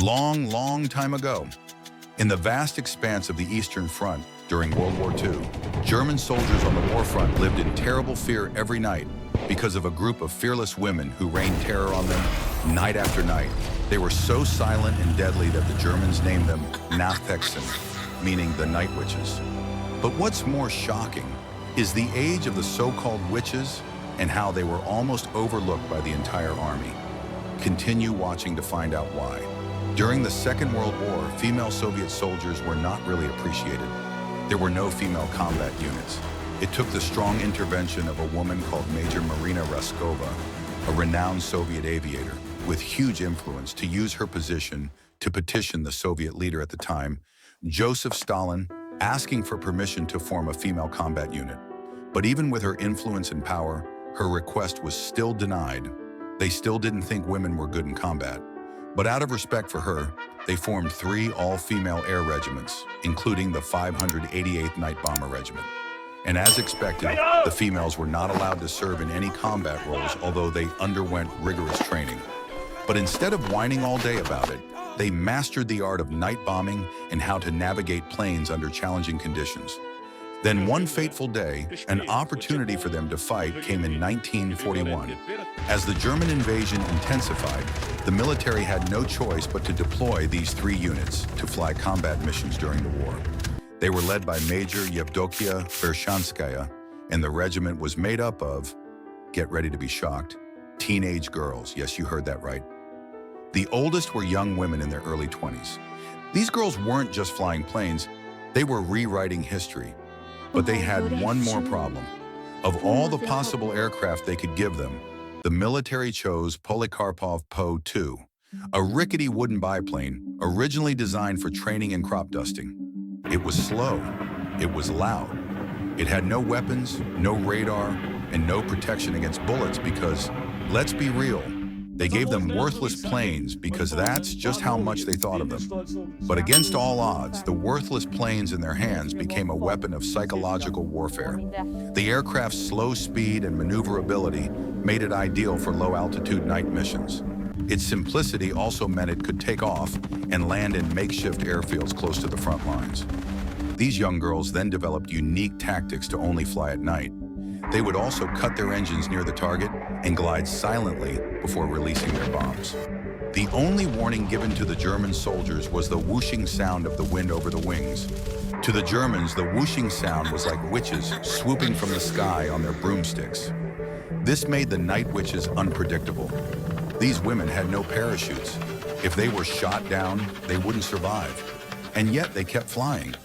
Long, long time ago, in the vast expanse of the Eastern Front during World War II, German soldiers on the war front lived in terrible fear every night because of a group of fearless women who rained terror on them night after night. They were so silent and deadly that the Germans named them Nachthexen, meaning the night witches. But what's more shocking is the age of the so-called witches and how they were almost overlooked by the entire army. Continue watching to find out why. During the Second World War, female Soviet soldiers were not really appreciated. There were no female combat units. It took the strong intervention of a woman called Major Marina Raskova, a renowned Soviet aviator with huge influence, to use her position to petition the Soviet leader at the time, Joseph Stalin, asking for permission to form a female combat unit. But even with her influence and power, her request was still denied. They still didn't think women were good in combat. But out of respect for her, they formed 3 all-female air regiments, including the 588th Night Bomber Regiment. And as expected, the females were not allowed to serve in any combat roles, although they underwent rigorous training. But instead of whining all day about it, they mastered the art of night bombing and how to navigate planes under challenging conditions. Then one fateful day, an opportunity for them to fight came in 1941. As the German invasion intensified, the military had no choice but to deploy these 3 units to fly combat missions during the war. They were led by Major Yevdokia Vershanskaya, and the regiment was made up of, get ready to be shocked, teenage girls. Yes, you heard that right. The oldest were young women in their early 20s. These girls weren't just flying planes, they were rewriting history. But they had one more problem. Of all the possible aircraft they could give them, the military chose Polikarpov Po-2, a rickety wooden biplane originally designed for training and crop dusting. It was slow, it was loud. It had no weapons, no radar, and no protection against bullets because, let's be real, they gave them worthless planes because that's just how much they thought of them. But against all odds, the worthless planes in their hands became a weapon of psychological warfare. The aircraft's slow speed and maneuverability made it ideal for low-altitude night missions. Its simplicity also meant it could take off and land in makeshift airfields close to the front lines. These young girls then developed unique tactics to only fly at night. They would also cut their engines near the target and glide silently before releasing their bombs. The only warning given to the German soldiers was the whooshing sound of the wind over the wings. To the Germans, the whooshing sound was like witches swooping from the sky on their broomsticks. This made the night witches unpredictable. These women had no parachutes. If they were shot down, they wouldn't survive. And yet they kept flying.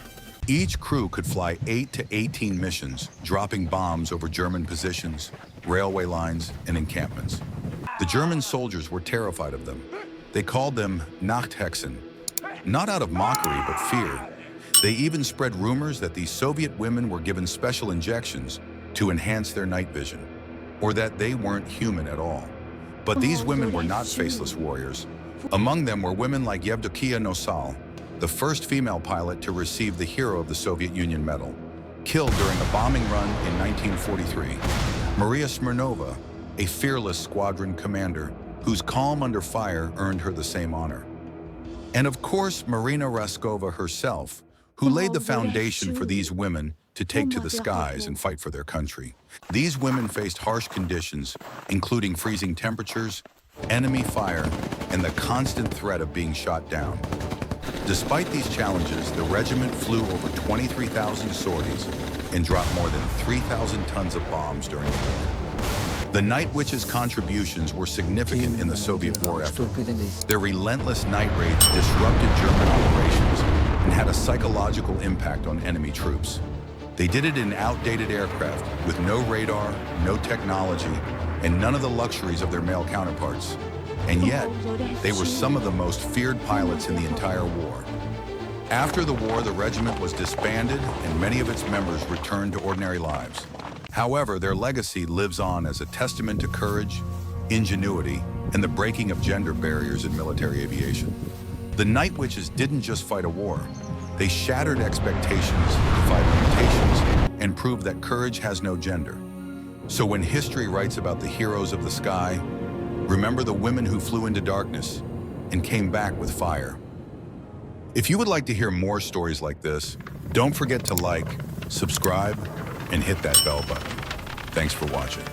Each crew could fly 8 to 18 missions, dropping bombs over German positions, railway lines, and encampments. The German soldiers were terrified of them. They called them Nachthexen, not out of mockery, but fear. They even spread rumors that these Soviet women were given special injections to enhance their night vision, or that they weren't human at all. But these women were not faceless warriors. Among them were women like Yevdokia Nosal, the first female pilot to receive the Hero of the Soviet Union medal, killed during a bombing run in 1943. Maria Smirnova, a fearless squadron commander whose calm under fire earned her the same honor. And of course, Marina Raskova herself, who laid the foundation for these women to take to the skies and fight for their country. These women faced harsh conditions, including freezing temperatures, enemy fire, and the constant threat of being shot down. Despite these challenges, the regiment flew over 23,000 sorties and dropped more than 3,000 tons of bombs during the war. The Night Witches' contributions were significant in the Soviet war effort. Their relentless night raids disrupted German operations and had a psychological impact on enemy troops. They did it in outdated aircraft with no radar, no technology, and none of the luxuries of their male counterparts. And yet, they were some of the most feared pilots in the entire war. After the war, the regiment was disbanded and many of its members returned to ordinary lives. However, their legacy lives on as a testament to courage, ingenuity, and the breaking of gender barriers in military aviation. The Night Witches didn't just fight a war. They shattered expectations, defied limitations, and proved that courage has no gender. So when history writes about the heroes of the sky, remember the women who flew into darkness, and came back with fire. If you would like to hear more stories like this, don't forget to like, subscribe, and hit that bell button. Thanks for watching.